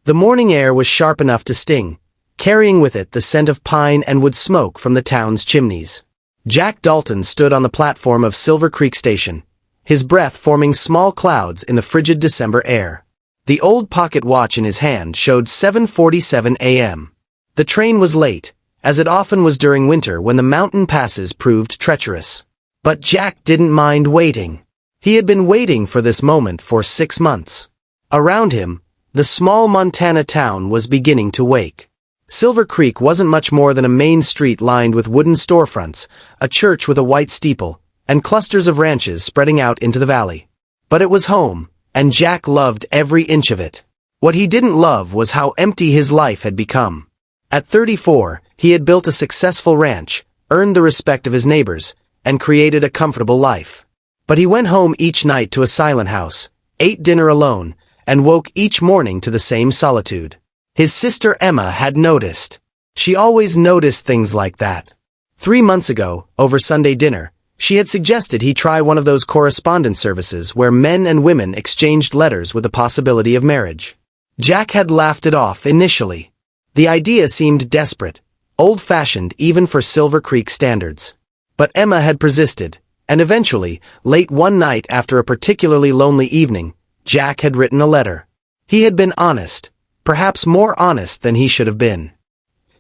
The morning air was sharp enough to sting, carrying with it the scent of pine and wood smoke from the town's chimneys. Jack Dalton stood on the platform of Silver Creek Station, his breath forming small clouds in the frigid December air. The old pocket watch in his hand showed 7:47 a.m. The train was late, as it often was during winter when the mountain passes proved treacherous. But Jack didn't mind waiting. He had been waiting for this moment for 6 months. Around him, the small Montana town was beginning to wake. Silver Creek wasn't much more than a main street lined with wooden storefronts, a church with a white steeple, and clusters of ranches spreading out into the valley. But it was home, and Jack loved every inch of it. What he didn't love was how empty his life had become. At 34, he had built a successful ranch, earned the respect of his neighbors, and created a comfortable life. But he went home each night to a silent house, ate dinner alone, and woke each morning to the same solitude. His sister Emma had noticed. She always noticed things like that. 3 months ago, over Sunday dinner, she had suggested he try one of those correspondence services where men and women exchanged letters with the possibility of marriage. Jack had laughed it off initially. The idea seemed desperate, old-fashioned even for Silver Creek standards. But Emma had persisted, and eventually, late one night after a particularly lonely evening, Jack had written a letter. He had been honest, perhaps more honest than he should have been.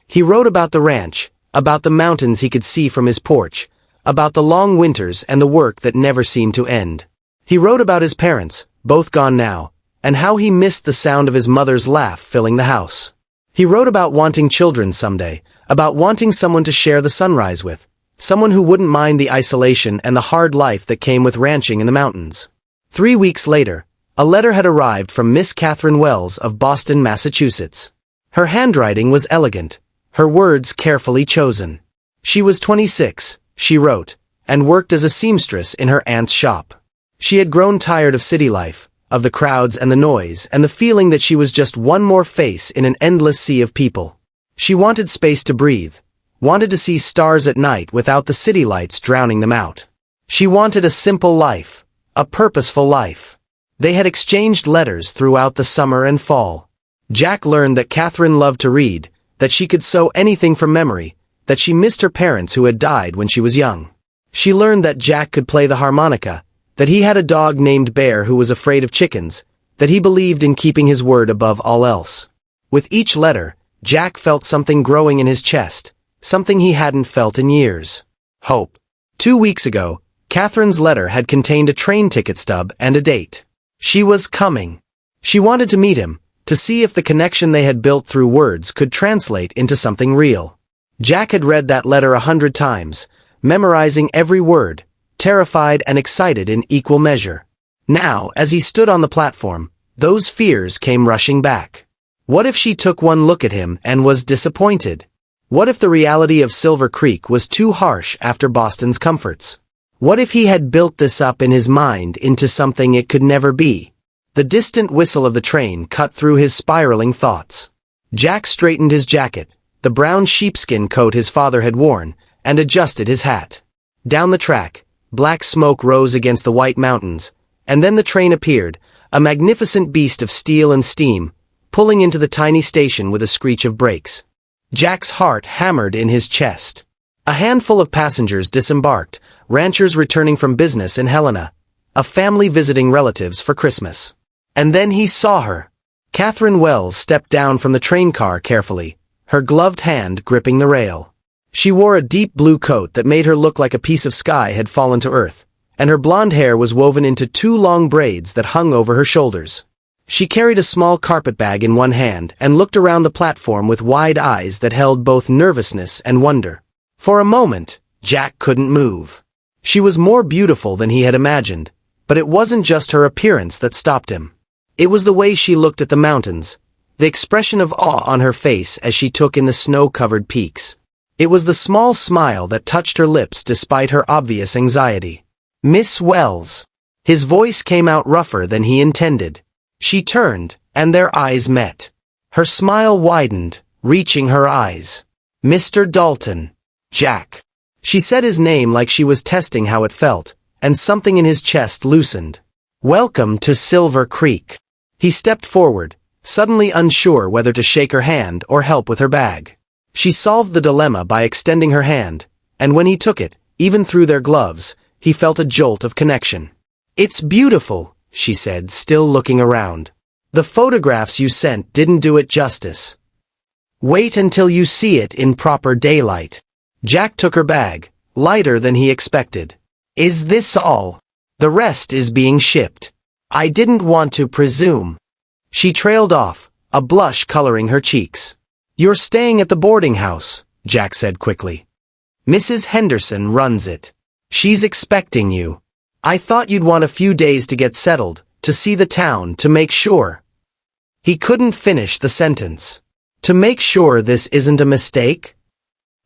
He wrote about the ranch, about the mountains he could see from his porch, about the long winters and the work that never seemed to end. He wrote about his parents, both gone now, and how he missed the sound of his mother's laugh filling the house. He wrote about wanting children someday, about wanting someone to share the sunrise with, someone who wouldn't mind the isolation and the hard life that came with ranching in the mountains. 3 weeks later, a letter had arrived from Miss Catherine Wells of Boston, Massachusetts. Her handwriting was elegant, her words carefully chosen. She was 26, she wrote, and worked as a seamstress in her aunt's shop. She had grown tired of city life, of the crowds and the noise, and the feeling that she was just one more face in an endless sea of people. She wanted space to breathe, wanted to see stars at night without the city lights drowning them out. She wanted a simple life, a purposeful life. They had exchanged letters throughout the summer and fall. Jack learned that Catherine loved to read, that she could sew anything from memory, that she missed her parents who had died when she was young. She learned that Jack could play the harmonica, that he had a dog named Bear who was afraid of chickens, that he believed in keeping his word above all else. With each letter, Jack felt something growing in his chest, something he hadn't felt in years. Hope. 2 weeks ago, Catherine's letter had contained a train ticket stub and a date. She was coming. She wanted to meet him, to see if the connection they had built through words could translate into something real. Jack had read that letter 100 times, memorizing every word, terrified and excited in equal measure. Now, as he stood on the platform, those fears came rushing back. What if she took one look at him and was disappointed? What if the reality of Silver Creek was too harsh after Boston's comforts? What if he had built this up in his mind into something it could never be? The distant whistle of the train cut through his spiraling thoughts. Jack straightened his jacket, the brown sheepskin coat his father had worn, and adjusted his hat. Down the track, black smoke rose against the white mountains, and then the train appeared, a magnificent beast of steel and steam, pulling into the tiny station with a screech of brakes. Jack's heart hammered in his chest. A handful of passengers disembarked, ranchers returning from business in Helena, a family visiting relatives for Christmas. And then he saw her. Catherine Wells stepped down from the train car carefully, her gloved hand gripping the rail. She wore a deep blue coat that made her look like a piece of sky had fallen to earth, and her blonde hair was woven into 2 long braids that hung over her shoulders. She carried a small carpet bag in one hand and looked around the platform with wide eyes that held both nervousness and wonder. For a moment, Jack couldn't move. She was more beautiful than he had imagined, but it wasn't just her appearance that stopped him. It was the way she looked at the mountains, the expression of awe on her face as she took in the snow-covered peaks. It was the small smile that touched her lips despite her obvious anxiety. "Miss Wells." His voice came out rougher than he intended. She turned, and their eyes met. Her smile widened, reaching her eyes. "Mr. Dalton." "Jack." She said his name like she was testing how it felt, and something in his chest loosened. "Welcome to Silver Creek." He stepped forward, suddenly unsure whether to shake her hand or help with her bag. She solved the dilemma by extending her hand, and when he took it, even through their gloves, he felt a jolt of connection. "It's beautiful," she said, still looking around. "The photographs you sent didn't do it justice. Wait until you see it in proper daylight." Jack took her bag, lighter than he expected. "Is this all? The rest is being shipped. I didn't want to presume." She trailed off, a blush coloring her cheeks. "You're staying at the boarding house," Jack said quickly. "Mrs. Henderson runs it. She's expecting you. I thought you'd want a few days to get settled, to see the town, to make sure." He couldn't finish the sentence. "To make sure this isn't a mistake?"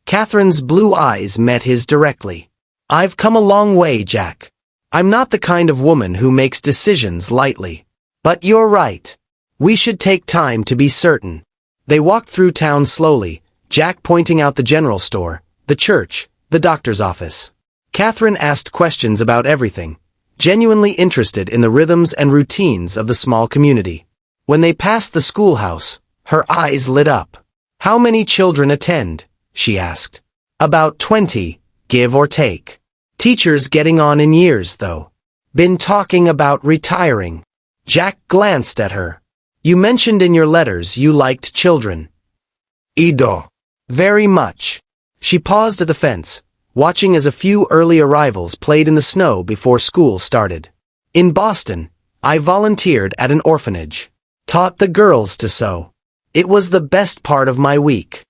Catherine's blue eyes met his directly. "I've come a long way, Jack. I'm not the kind of woman who makes decisions lightly. But you're right. We should take time to be certain." They walked through town slowly, Jack pointing out the general store, the church, the doctor's office. Catherine asked questions about everything, genuinely interested in the rhythms and routines of the small community. When they passed the schoolhouse, her eyes lit up. "How many children attend?" she asked. "About 20, give or take. Teachers getting on in years, though. Been talking about retiring." Jack glanced at her. "You mentioned in your letters you liked children." "Ido. Very much." She paused at the fence, watching as a few early arrivals played in the snow before school started. "In Boston, I volunteered at an orphanage. Taught the girls to sew. It was the best part of my week."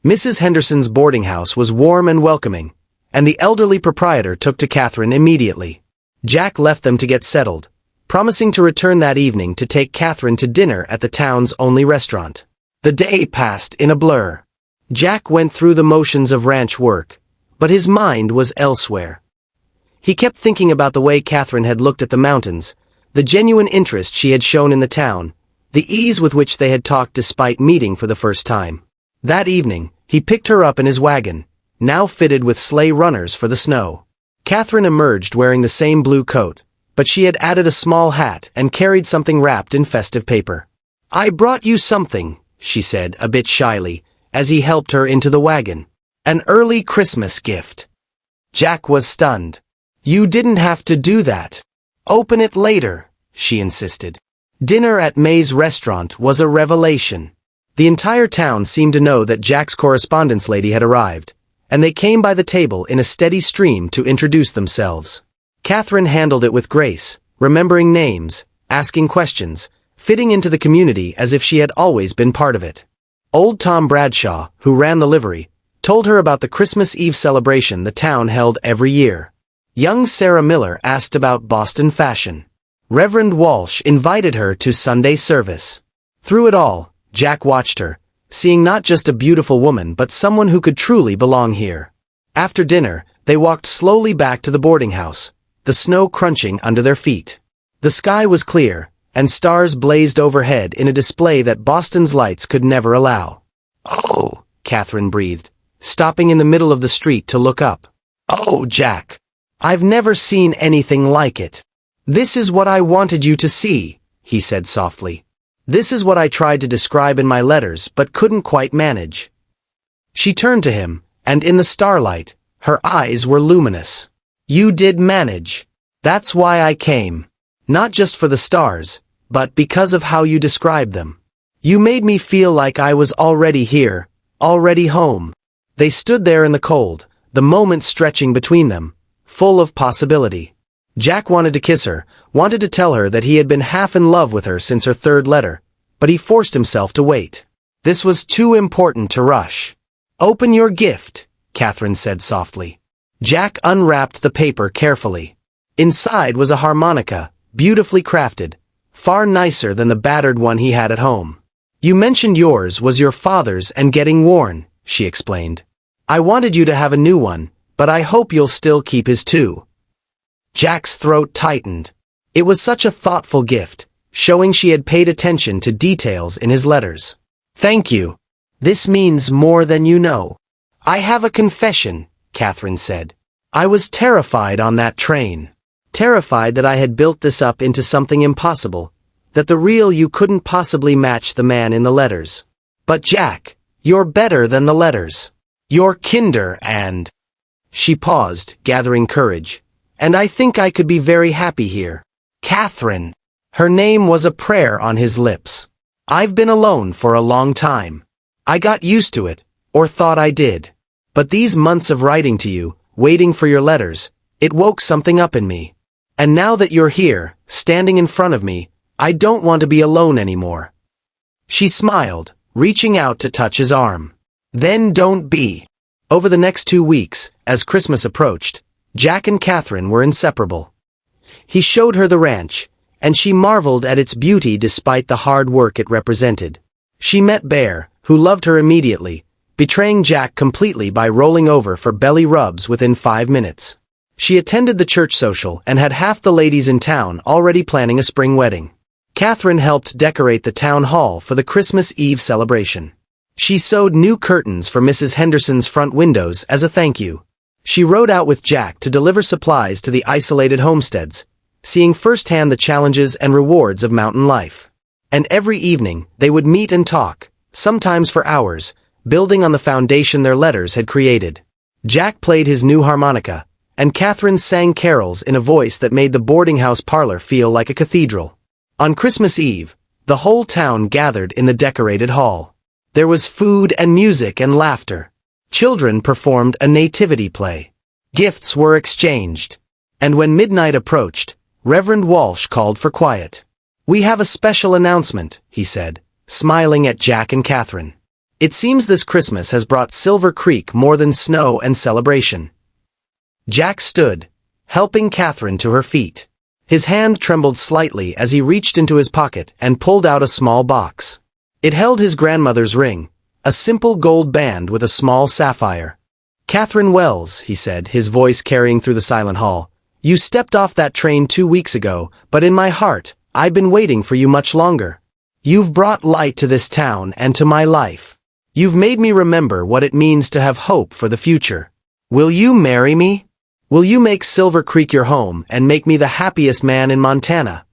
Mrs. Henderson's boarding house was warm and welcoming, and the elderly proprietor took to Catherine immediately. Jack left them to get settled, promising to return that evening to take Catherine to dinner at the town's only restaurant. The day passed in a blur. Jack went through the motions of ranch work, but his mind was elsewhere. He kept thinking about the way Catherine had looked at the mountains, the genuine interest she had shown in the town, the ease with which they had talked despite meeting for the first time. That evening, he picked her up in his wagon, now fitted with sleigh runners for the snow. Catherine emerged wearing the same blue coat, but she had added a small hat and carried something wrapped in festive paper. "I brought you something," she said, a bit shyly, as he helped her into the wagon. "An early Christmas gift." Jack was stunned. "You didn't have to do that. Open it later," she insisted. Dinner at May's restaurant was a revelation. The entire town seemed to know that Jack's correspondence lady had arrived, and they came by the table in a steady stream to introduce themselves. Catherine handled it with grace, remembering names, asking questions, fitting into the community as if she had always been part of it. Old Tom Bradshaw, who ran the livery, told her about the Christmas Eve celebration the town held every year. Young Sarah Miller asked about Boston fashion. Reverend Walsh invited her to Sunday service. Through it all, Jack watched her, seeing not just a beautiful woman but someone who could truly belong here. After dinner, they walked slowly back to the boarding house, the snow crunching under their feet. The sky was clear, and stars blazed overhead in a display that Boston's lights could never allow. "Oh," Catherine breathed, stopping in the middle of the street to look up. "Oh, Jack. I've never seen anything like it." "This is what I wanted you to see," he said softly. "This is what I tried to describe in my letters but couldn't quite manage." She turned to him, and in the starlight, her eyes were luminous. "You did manage. That's why I came. Not just for the stars, but because of how you described them. You made me feel like I was already here, already home." They stood there in the cold, the moment stretching between them, full of possibility. Jack wanted to kiss her, wanted to tell her that he had been half in love with her since her third letter, but he forced himself to wait. This was too important to rush. "Open your gift," Catherine said softly. Jack unwrapped the paper carefully. Inside was a harmonica, beautifully crafted, far nicer than the battered one he had at home. "You mentioned yours was your father's and getting worn," she explained. "I wanted you to have a new one, but I hope you'll still keep his too." Jack's throat tightened. It was such a thoughtful gift, showing she had paid attention to details in his letters. "Thank you. This means more than you know." "I have a confession," Catherine said. "I was terrified on that train. Terrified that I had built this up into something impossible, that the real you couldn't possibly match the man in the letters. But Jack, you're better than the letters. You're kinder and... She paused, gathering courage. And I think I could be very happy here. Catherine. Her name was a prayer on his lips. I've been alone for a long time. I got used to it, or thought I did. But these months of writing to you, waiting for your letters, it woke something up in me. And now that you're here, standing in front of me, I don't want to be alone anymore. She smiled, reaching out to touch his arm. Then don't be. Over the next 2 weeks, as Christmas approached, Jack and Catherine were inseparable. He showed her the ranch, and she marveled at its beauty despite the hard work it represented. She met Bear, who loved her immediately, betraying Jack completely by rolling over for belly rubs within 5 minutes. She attended the church social and had half the ladies in town already planning a spring wedding. Catherine helped decorate the town hall for the Christmas Eve celebration. She sewed new curtains for Mrs. Henderson's front windows as a thank you. She rode out with Jack to deliver supplies to the isolated homesteads, seeing firsthand the challenges and rewards of mountain life. And every evening, they would meet and talk, sometimes for hours, building on the foundation their letters had created. Jack played his new harmonica, and Catherine sang carols in a voice that made the boarding house parlor feel like a cathedral. On Christmas Eve, the whole town gathered in the decorated hall. There was food and music and laughter. Children performed a nativity play. Gifts were exchanged. And when midnight approached, Reverend Walsh called for quiet. "We have a special announcement," he said, smiling at Jack and Catherine. "It seems this Christmas has brought Silver Creek more than snow and celebration." Jack stood, helping Catherine to her feet. His hand trembled slightly as he reached into his pocket and pulled out a small box. It held his grandmother's ring, a simple gold band with a small sapphire. "Catherine Wells," he said, his voice carrying through the silent hall, "you stepped off that train 2 weeks ago, but in my heart, I've been waiting for you much longer. You've brought light to this town and to my life. You've made me remember what it means to have hope for the future. Will you marry me? Will you make Silver Creek your home and make me the happiest man in Montana?"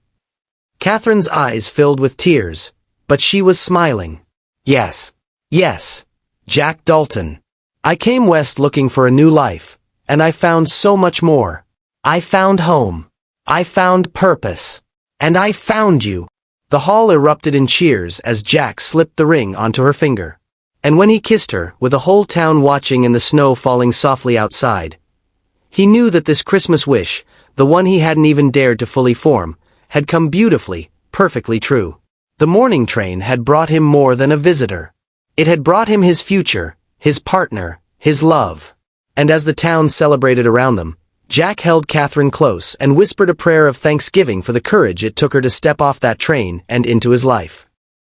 Catherine's eyes filled with tears, but she was smiling. "Yes. Yes. Jack Dalton. I came west looking for a new life, and I found so much more. I found home. I found purpose. And I found you." The hall erupted in cheers as Jack slipped the ring onto her finger. And when he kissed her, with the whole town watching and the snow falling softly outside, he knew that this Christmas wish, the one he hadn't even dared to fully form, had come beautifully, perfectly true. The morning train had brought him more than a visitor. It had brought him his future, his partner, his love. And as the town celebrated around them, Jack held Catherine close and whispered a prayer of thanksgiving for the courage it took her to step off that train and into his life.